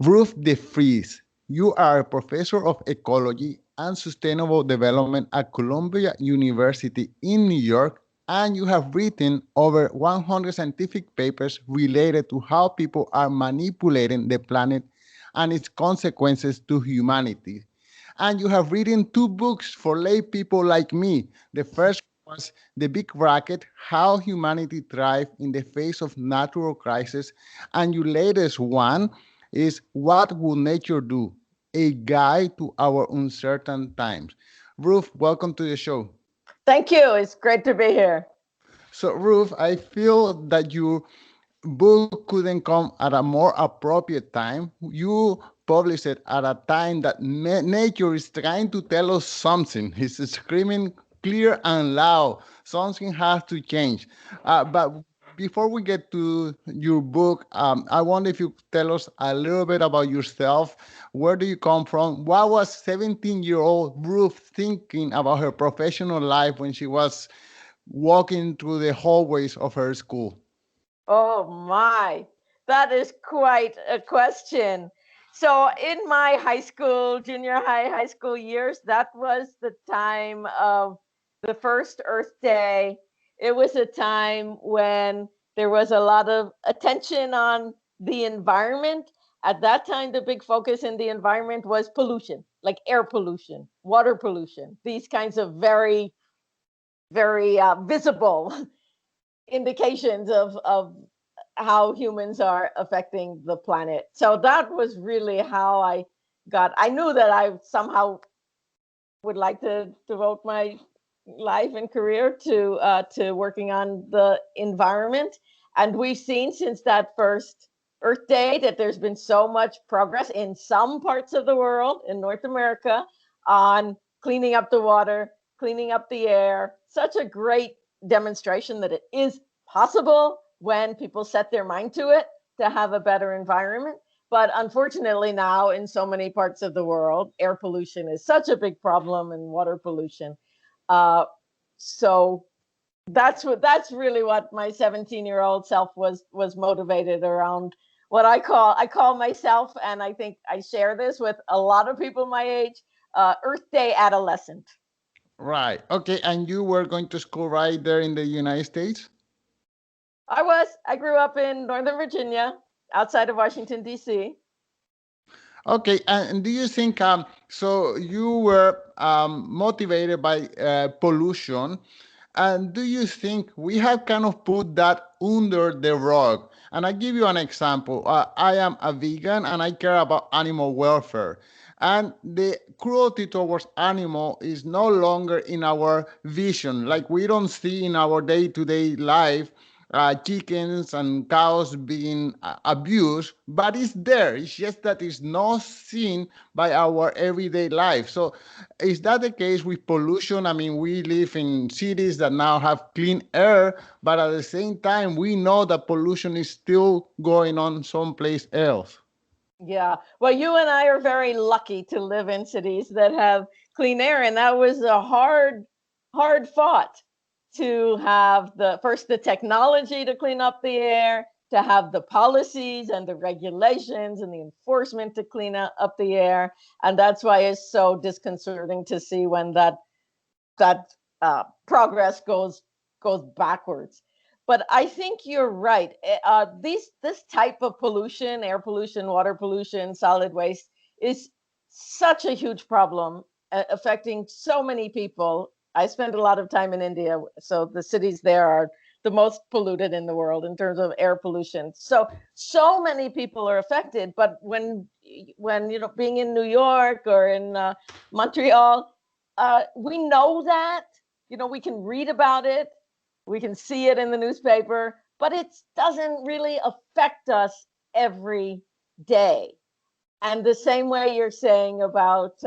Ruth DeFries, you are a professor of ecology and sustainable development at Columbia University in New York, and you have written over 100 scientific papers related to how people are manipulating the planet and its consequences to humanity. And you have written two books for lay people like me. The first was The Big Racket: How Humanity Thrives in the Face of Natural Crisis. And your latest one is What Will Nature Do? A Guide to Our Uncertain Times. Ruth, welcome to the show. Thank you. It's great to be here. So, Ruth, I feel that your book couldn't come at a more appropriate time. You published it at a time that nature is trying to tell us something. It's screaming clear and loud. Something has to change. But before we get to your book, I wonder if you could tell us a little bit about yourself. Where do you come from? What was 17-year-old Ruth thinking about her professional life when she was walking through the hallways of her school? Oh my, that is quite a question. So, in my high school, junior high, high school years, that was the time of the first Earth Day. It was a time when there was a lot of attention on the environment. At that time, the big focus in the environment was pollution, like air pollution, water pollution, these kinds of very, very visible indications of how humans are affecting the planet. So that was really how I knew that I somehow would like to devote my life and career to working on the environment. And we've seen since that first Earth Day that there's been so much progress in some parts of the world, in North America, on cleaning up the water, cleaning up the air. Such a great demonstration that it is possible when people set their mind to it to have a better environment. But unfortunately, now in so many parts of the world, air pollution is such a big problem, and water pollution. Uh, so that's really what my 17-year-old self was motivated around. What I call myself, and I think I share this with a lot of people my age, Earth Day adolescent. Right. Okay. And you were going to school right there in the United States? I grew up in Northern Virginia, outside of Washington D.C. Okay. And do you think so you were motivated by pollution? And do you think we have kind of put that under the rug? And I give you an example. I am a vegan and I care about animal welfare. And the cruelty towards animal is no longer in our vision. Like we don't see in our day-to-day life chickens and cows being abused, but it's there. It's just that it's not seen by our everyday life. So, is that the case with pollution? I mean, we live in cities that now have clean air, but at the same time, we know that pollution is still going on someplace else. Yeah. Well, you and I are very lucky to live in cities that have clean air. And that was a hard fought to have the technology to clean up the air, to have the policies and the regulations and the enforcement to clean up the air. And that's why it's so disconcerting to see when that progress goes backwards. But I think you're right. This type of pollution, air pollution, water pollution, solid waste, is such a huge problem affecting so many people. I spent a lot of time in India, so the cities there are the most polluted in the world in terms of air pollution. So many people are affected. But when being in New York or in Montreal, we know that, we can read about it, we can see it in the newspaper, but it doesn't really affect us every day. And the same way you're saying about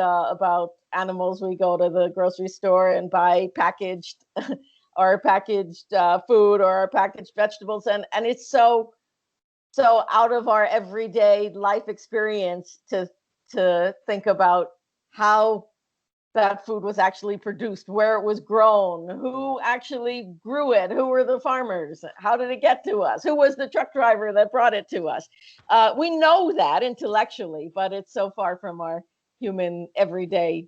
animals, we go to the grocery store and buy packaged or packaged food or packaged vegetables, and it's so out of our everyday life experience to think about how that food was actually produced, where it was grown, who actually grew it, who were the farmers, how did it get to us, who was the truck driver that brought it to us. We know that intellectually, but it's so far from our human everyday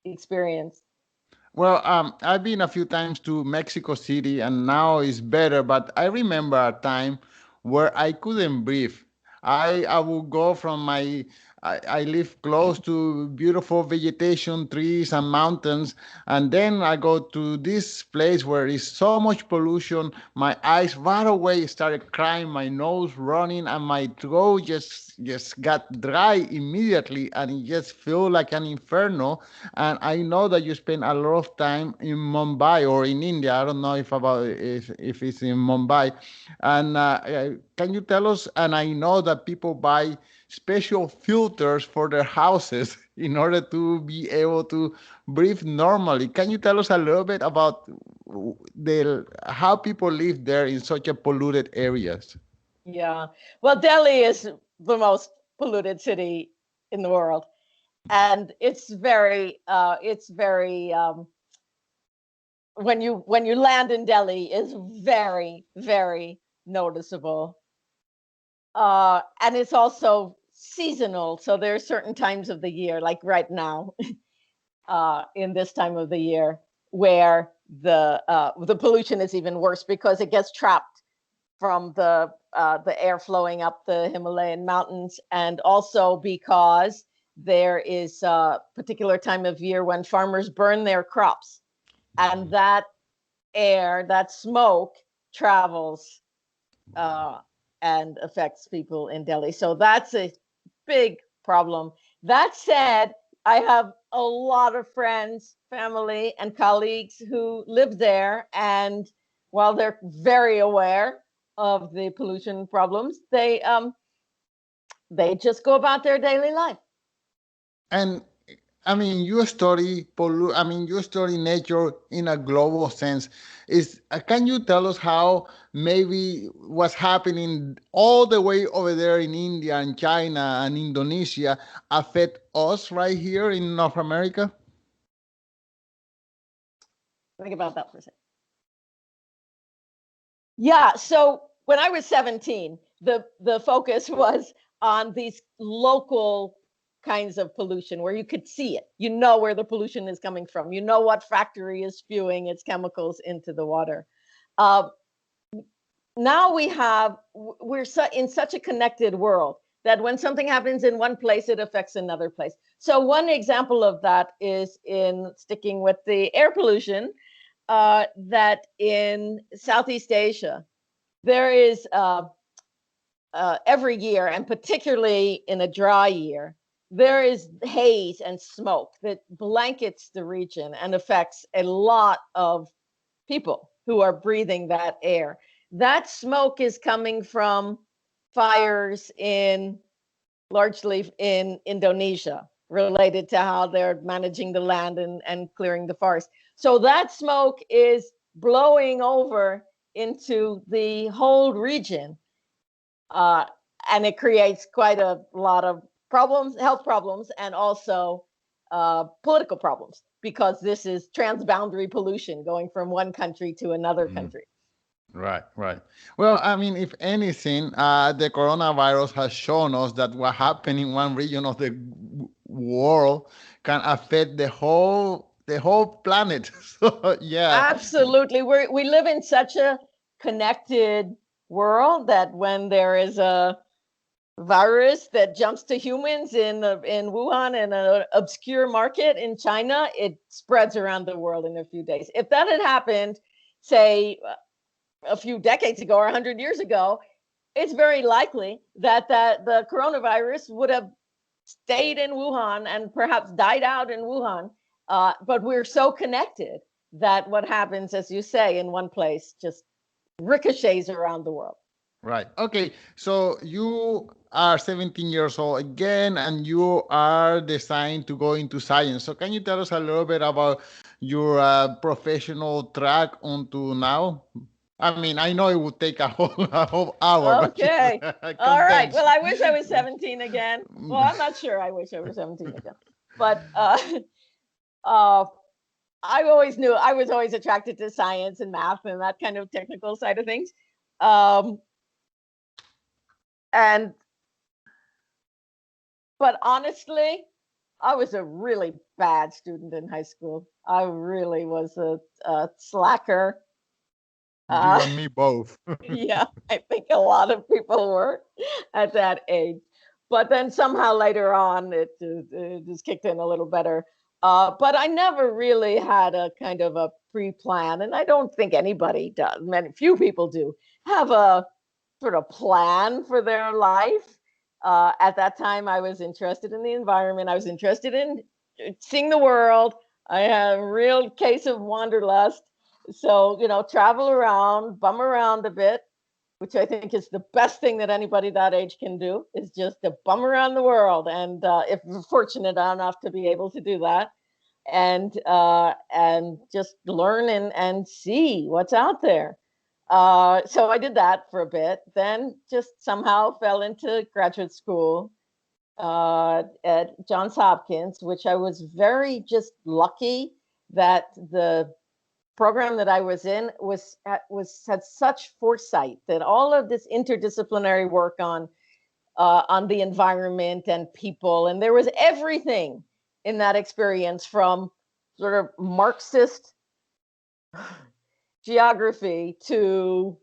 experience. Well, I've been a few times to Mexico City, and now it's better. But I remember a time where I couldn't breathe. I would go from my I live close to beautiful vegetation, trees, and mountains, and then I go to this place where is so much pollution. My eyes right away started crying, my nose running, and my throat just got dry immediately, and it just felt like an inferno. And I know that you spend a lot of time in Mumbai or in India. I don't know if it's in Mumbai. And can you tell us? And I know that people buy special filters for their houses in order to be able to breathe normally. Can you tell us a little bit about the how people live there in such a polluted areas? Yeah. Well, Delhi is the most polluted city in the world, and it's very when you land in Delhi is very noticeable. And it's also seasonal, so there are certain times of the year, like right now, in this time of the year, where the pollution is even worse because it gets trapped from the air flowing up the Himalayan mountains, and also because there is a particular time of year when farmers burn their crops, and that air, that smoke, travels uh, and affects people in Delhi. So that's a big problem. That said, I have a lot of friends, family, and colleagues who live there. And while they're very aware of the pollution problems, they just go about their daily life. And I mean, you study nature in a global sense. Is can you tell us how maybe what's happening all the way over there in India and China and Indonesia affect us right here in North America? Think about that for a second. Yeah. So when I was 17, the focus was on these local kinds of pollution where you could see it. You know where the pollution is coming from. You know what factory is spewing its chemicals into the water. Uh, Now we're in such a connected world that when something happens in one place, it affects another place. So one example of that is in sticking with the air pollution, that in Southeast Asia, there is every year, and particularly in a dry year, there is haze and smoke that blankets the region and affects a lot of people who are breathing that air. That smoke is coming from fires in largely in Indonesia, related to how they're managing the land and clearing the forest. So that smoke is blowing over into the whole region, uh, and it creates quite a lot of problems, health problems, and also political problems, because this is transboundary pollution going from one country to another country. Right, right. Well, I mean, if anything, the coronavirus has shown us that what happened in one region of the world can affect the whole planet. So, yeah. Absolutely, we live in such a connected world that when there is a virus that jumps to humans in Wuhan, in an obscure market in China, it spreads around the world in a few days. If that had happened, say, a few decades ago or 100 years ago, it's very likely that the coronavirus would have stayed in Wuhan and perhaps died out in Wuhan. But we're so connected that what happens, as you say, in one place just ricochets around the world. Right. Okay. So you are 17 years old again, and you are designed to go into science. So can you tell us a little bit about your professional track onto now? I mean, I know it would take a whole hour, but just Okay. All right. condense. Well, I wish I was 17 again. Well, I'm not sure I wish I was 17 again. But uh, I always knew I was always attracted to science and math and that kind of technical side of things. Um, and but honestly, I was a really bad student in high school. I really was a slacker. You Uh, and me both. yeah, I think a lot of people were at that age. But then somehow later on, it just kicked in a little better. But I never really had a kind of a pre-plan, and I don't think anybody does. Many few people do have a sort of plan for their life. At that time, I was interested in the environment. I was interested in seeing the world. I had a real case of wanderlust. So, travel around, bum around a bit, which I think is the best thing that anybody that age can do, is just to bum around the world. And if you're fortunate enough to be able to do that, and just learn and see what's out there. So I did that for a bit, then just somehow fell into graduate school at Johns Hopkins, which I was very just lucky that the program that I was in was had such foresight that all of this interdisciplinary work on the environment and people, and there was everything in that experience, from sort of Marxist geography to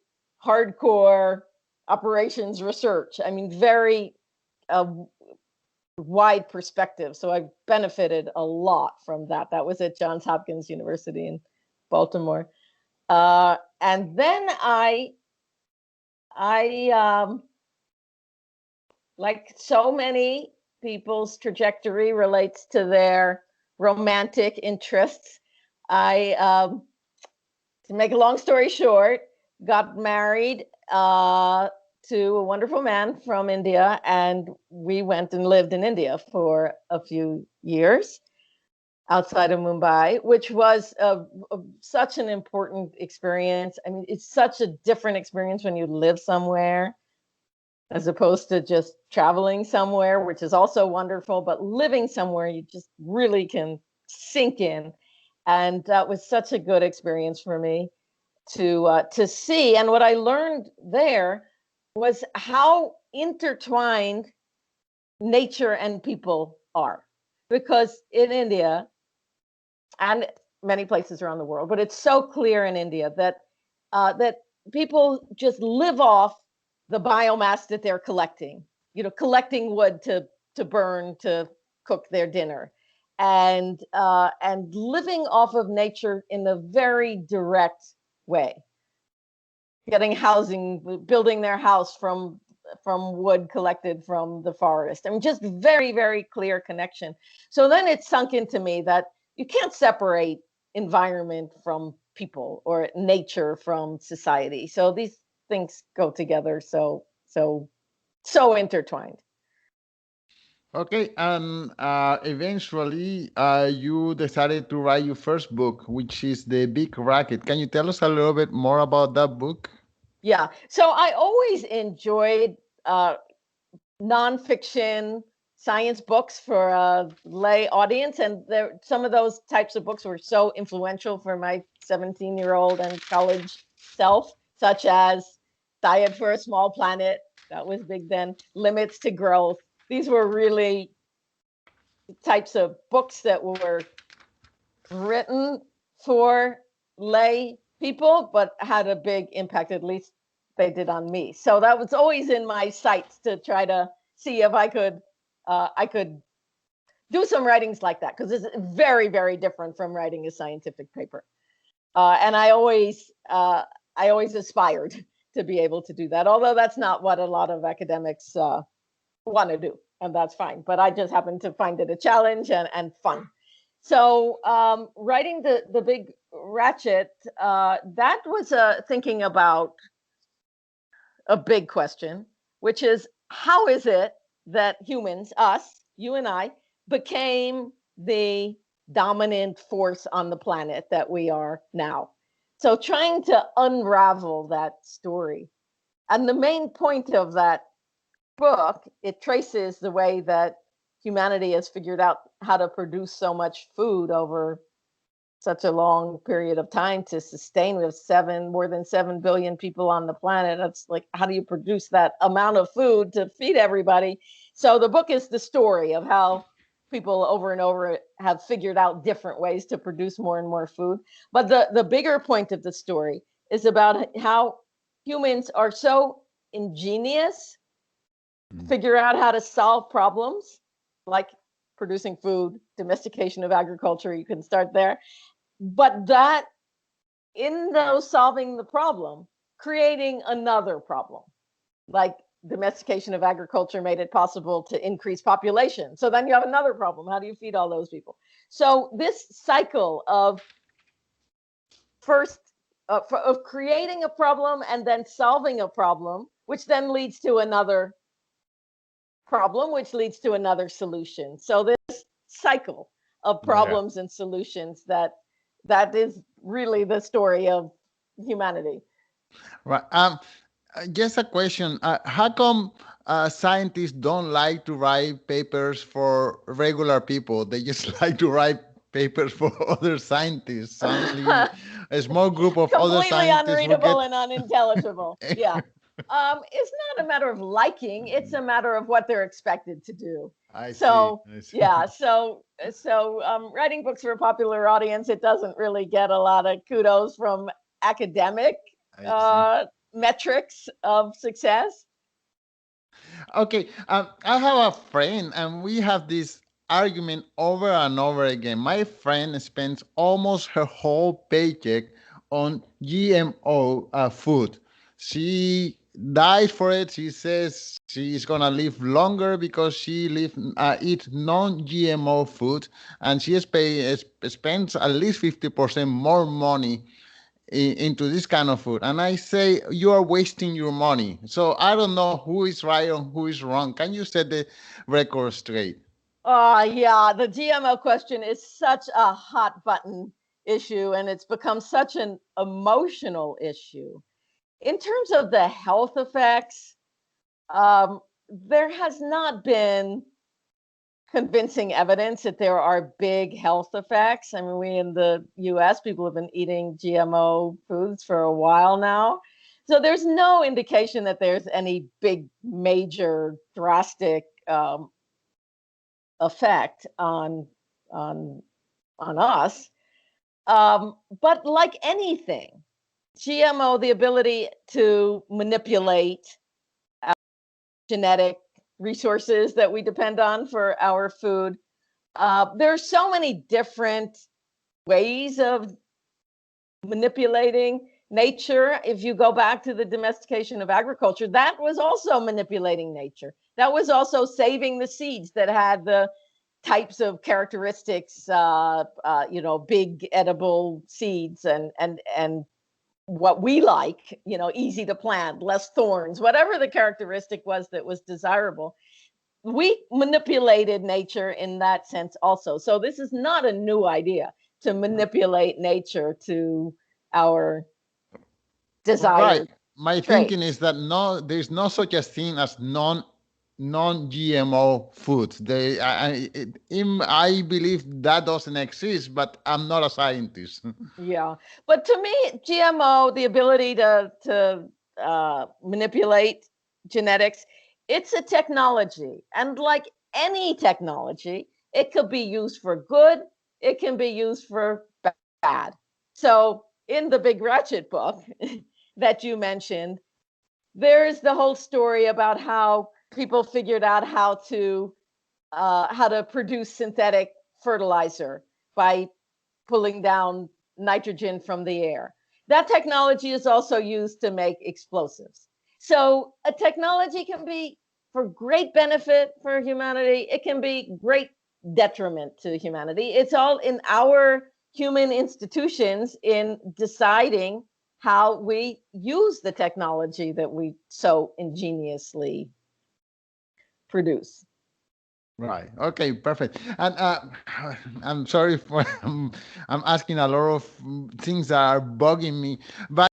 hardcore operations research. I mean, very uh, wide perspective. So I benefited a lot from that. That was at Johns Hopkins University in Baltimore. And then I like so many people's trajectory relates to their romantic interests. I To make a long story short, got married to a wonderful man from India, and we went and lived in India for a few years outside of Mumbai, which was such an important experience. I mean, it's such a different experience when you live somewhere as opposed to just traveling somewhere, which is also wonderful, but living somewhere you just really can sink in. And that was such a good experience for me to see. And what I learned there was how intertwined nature and people are. Because in India and many places around the world, but it's so clear in India that people just live off the biomass that they're collecting. Collecting wood to burn to cook their dinner, and living off of nature in a very direct way, getting housing, building their house from wood collected from the forest. I mean, just very, very clear connection. So then it sunk into me that you can't separate environment from people or nature from society. So these things go together so intertwined. Okay, and eventually you decided to write your first book, which is The Big Racket. Can you tell us a little bit more about that book? Yeah. So I always enjoyed nonfiction science books for a lay audience, and some of those types of books were so influential for my 17-year-old and college self, such as Diet for a Small Planet, that was big then, Limits to Growth. These were really types of books that were written for lay people, but had a big impact, at least they did on me. So that was always in my sights to try to see if I could do some writings like that, because it's very, very different from writing a scientific paper. And I always aspired to be able to do that, although that's not what a lot of academics want to do, and that's fine. But I just happen to find it a challenge and fun. So writing the big ratchet, that was thinking about a big question, which is, how is it that humans, us, you and I, became the dominant force on the planet that we are now? So trying to unravel that story. And the main point of that book, it traces the way that humanity has figured out how to produce so much food over such a long period of time to sustain. We have more than 7 billion people on the planet. It's like, how do you produce that amount of food to feed everybody? So the book is the story of how people over and over have figured out different ways to produce more and more food. But the bigger point of the story is about how humans are so ingenious to figure out how to solve problems like producing food, domestication of agriculture. You can start there. But that in those solving the problem, creating another problem, like domestication of agriculture made it possible to increase population. So then you have another problem. How do you feed all those people? So this cycle of first of creating a problem and then solving a problem, which then leads to another problem, which leads to another solution. So this cycle of Yeah. problems and solutions, that is really the story of humanity. Right. Just a question. How come scientists don't like to write papers for regular people? They just like to write papers for other scientists. Only a small group of other Completely scientists will unreadable get. and unintelligible. Yeah. It's not a matter of liking, it's a matter of what they're expected to do. I see. So I see. yeah, writing books for a popular audience, it doesn't really get a lot of kudos from academic I see. uh, metrics of success. Okay, I have a friend, and we have this argument over and over again. My friend spends almost her whole paycheck on GMO food. She dies for it. She says she's gonna live longer because eat non-GMO food, and spends at least 50% more money into this kind of food. And I say, you are wasting your money. So I don't know who is right and who is wrong. Can you set the record straight? Yeah, the GMO question is such a hot button issue, and it's become such an emotional issue. In terms of the health effects, there has not been convincing evidence that there are big health effects. I mean, we in the US, people have been eating GMO foods for a while now. So there's no indication that there's any big, major, drastic effect on on us. But like anything, GMO, the ability to manipulate genetic resources that we depend on for our food. There are so many different ways of manipulating nature. If you go back to the domestication of agriculture, that was also manipulating nature. That was also saving the seeds that had the types of characteristics, big edible seeds and what we like, easy to plant, less thorns, whatever the characteristic was that was desirable. We manipulated nature in that sense also. So this is not a new idea to manipulate nature to our Right. desired My thinking traits. is that no, there's no such a thing as non-GMO foods. I believe that doesn't exist, but I'm not a scientist. Yeah, but to me, GMO, the ability to manipulate genetics, it's a technology, and like any technology, it could be used for good, it can be used for bad. So in the Big Ratchet book that you mentioned, there's the whole story about how people figured out how to produce synthetic fertilizer by pulling down nitrogen from the air. That technology is also used to make explosives. So a technology can be for great benefit for humanity. It can be great detriment to humanity. It's all in our human institutions in deciding how we use the technology that we so ingeniously produce. Right. Okay. Perfect. And I'm sorry for I'm asking a lot of things that are bugging me, but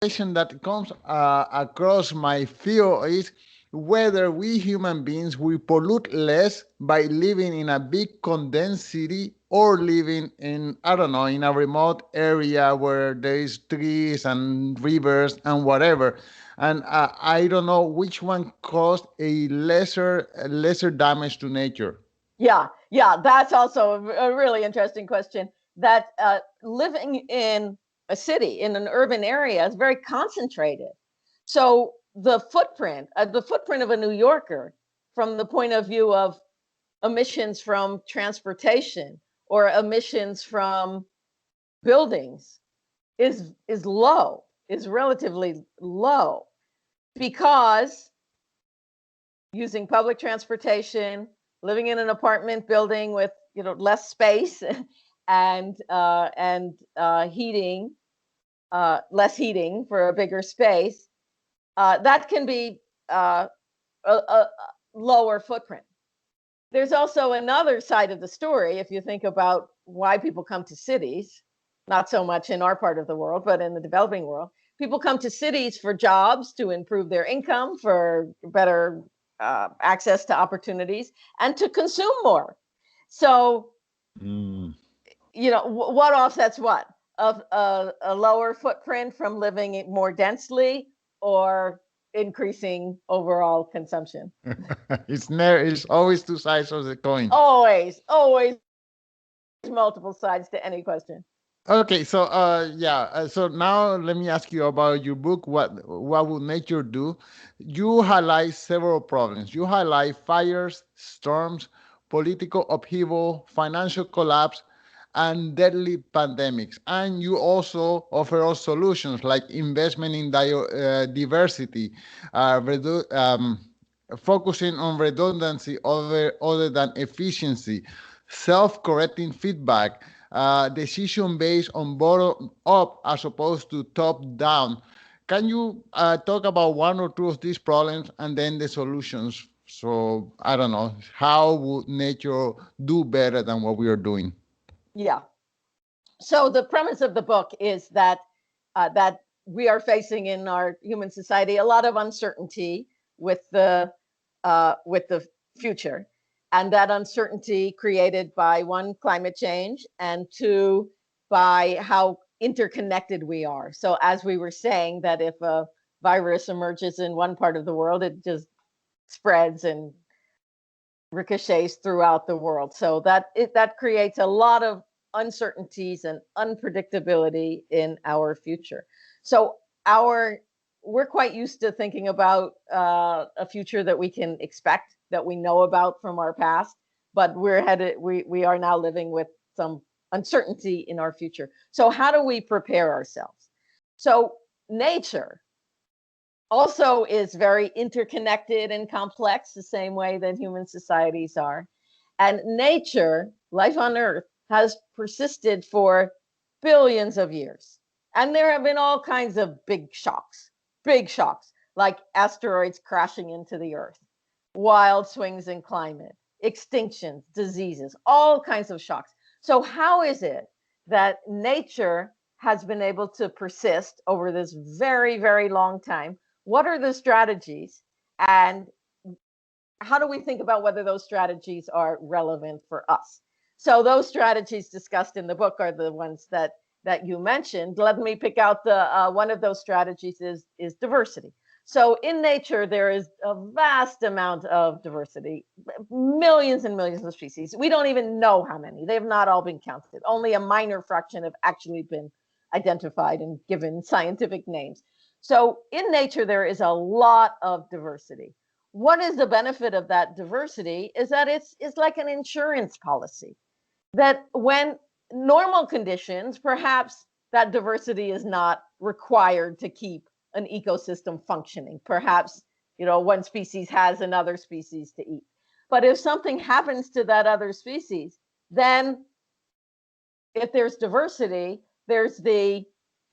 question that comes across my field is whether we human beings we pollute less by living in a big condensed city or living in, I don't know, in a remote area where there is trees and rivers and whatever. And I don't know which one caused a lesser damage to nature. Yeah, yeah, that's also a really interesting question. That living in a city, in an urban area, is very concentrated. So the footprint of a New Yorker, from the point of view of emissions from transportation or emissions from buildings, is low, is relatively low, because using public transportation, living in an apartment building with less space and heating, less heating for a bigger space, that can be a lower footprint. There's also another side of the story. If you think about why people come to cities, not so much in our part of the world, but in the developing world, people come to cities for jobs, to improve their income, for better access to opportunities, and to consume more. So, Mm. what offsets what? Of a lower footprint from living more densely, or increasing overall consumption? It's always two sides of the coin. Always, always multiple sides to any question. Okay, so yeah, so now let me ask you about your book. What would nature do? You highlight several problems. You highlight fires, storms, political upheaval, financial collapse, and deadly pandemics. And you also offer us solutions like investment in diversity, focusing on redundancy other than efficiency, self-correcting feedback, decision based on bottom up as opposed to top down. Can you talk about one or two of these problems and then the solutions? So I don't know, how would nature do better than what we are doing? Yeah. So the premise of the book is that we are facing in our human society a lot of uncertainty with the future, and that uncertainty created by, one, climate change, and two, by how interconnected we are. So as we were saying, that if a virus emerges in one part of the world, it just spreads and ricochets throughout the world. So that creates a lot of uncertainties and unpredictability in our future. So our we're quite used to thinking about a future that we can expect, that we know about from our past, but we are now living with some uncertainty in our future. So how do we prepare ourselves? So nature also is very interconnected and complex, the same way that human societies are. And nature, life on Earth, has persisted for billions of years. And there have been all kinds of big shocks, like asteroids crashing into the Earth, wild swings in climate, extinctions, diseases, all kinds of shocks. So, how is it that nature has been able to persist over this very, very long time? What are the strategies? And how do we think about whether those strategies are relevant for us? So those strategies discussed in the book are the ones that you mentioned. Let me pick out the one of those strategies is diversity. So in nature, there is a vast amount of diversity, millions and millions of species. We don't even know how many. They have not all been counted. Only a minor fraction have actually been identified and given scientific names. So in nature, there is a lot of diversity. What is the benefit of that diversity is that it's like an insurance policy, that when normal conditions, perhaps that diversity is not required to keep an ecosystem functioning. Perhaps, one species has another species to eat. But if something happens to that other species, then if there's diversity, there's the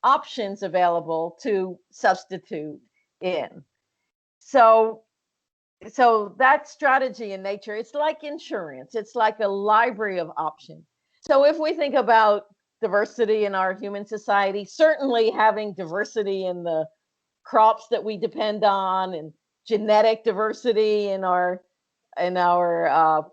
options available to substitute in. So that strategy in nature, it's like insurance. It's like a library of options. So if we think about diversity in our human society, certainly having diversity in the crops that we depend on, and genetic diversity in our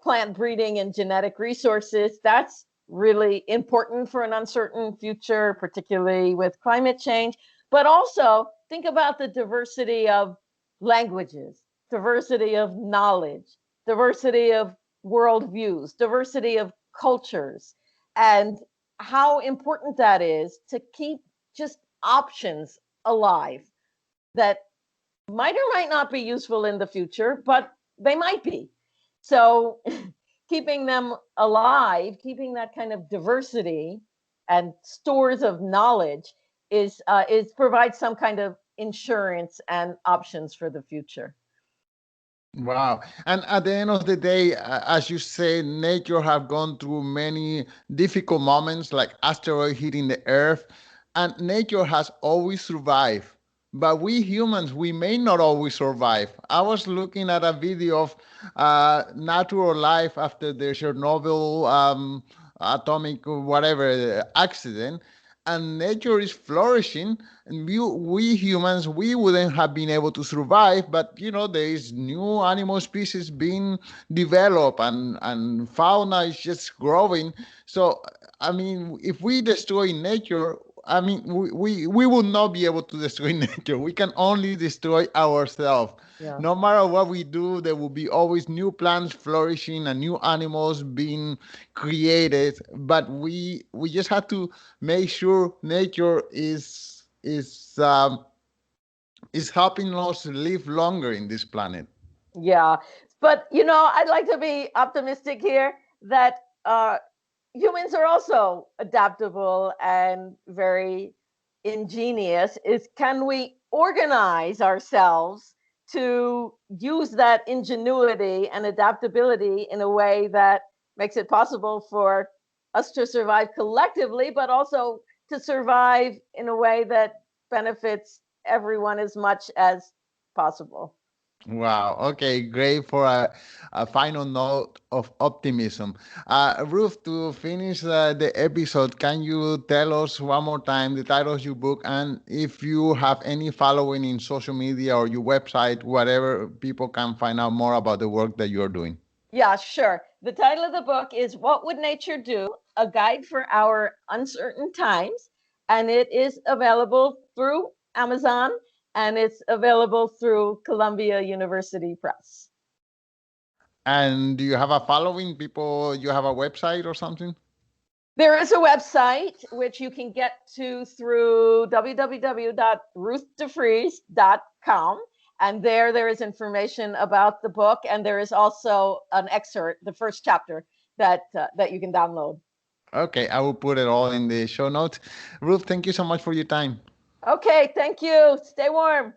plant breeding and genetic resources. That's really important for an uncertain future, particularly with climate change. But also think about the diversity of languages, diversity of knowledge, diversity of worldviews, diversity of cultures, and how important that is to keep just options alive that might or might not be useful in the future, but they might be. So keeping them alive, keeping that kind of diversity and stores of knowledge is provides some kind of insurance and options for the future. Wow. And at the end of the day, as you say, nature have gone through many difficult moments like asteroid hitting the earth, and nature has always survived. But we humans, we may not always survive. I was looking at a video of natural life after the Chernobyl atomic whatever accident, and nature is flourishing, and we humans, we wouldn't have been able to survive, but there is new animal species being developed, and fauna is just growing. So I mean, if we destroy nature, I mean, we will not be able to destroy nature. We can only destroy ourselves. Yeah. No matter what we do, there will be always new plants flourishing and new animals being created. But we just have to make sure nature is helping us live longer in this planet. Yeah. But, I'd like to be optimistic here that humans are also adaptable and very ingenious. Is can we organize ourselves to use that ingenuity and adaptability in a way that makes it possible for us to survive collectively, but also to survive in a way that benefits everyone as much as possible. Wow. Okay, great for a final note of optimism. Ruth, to finish the episode, can you tell us one more time the title of your book, and if you have any following in social media or your website, whatever, people can find out more about the work that you're doing? Yeah, sure. The title of the book is What Would Nature Do? A Guide for Our Uncertain Times. And it is available through Amazon and it's available through Columbia University Press. And do you have a following? People, you have a website or something? There is a website which you can get to through www.ruthdefries.com. And there is information about the book, and there is also an excerpt, the first chapter that you can download. Okay, I will put it all in the show notes. Ruth, thank you so much for your time. Okay, thank you. Stay warm.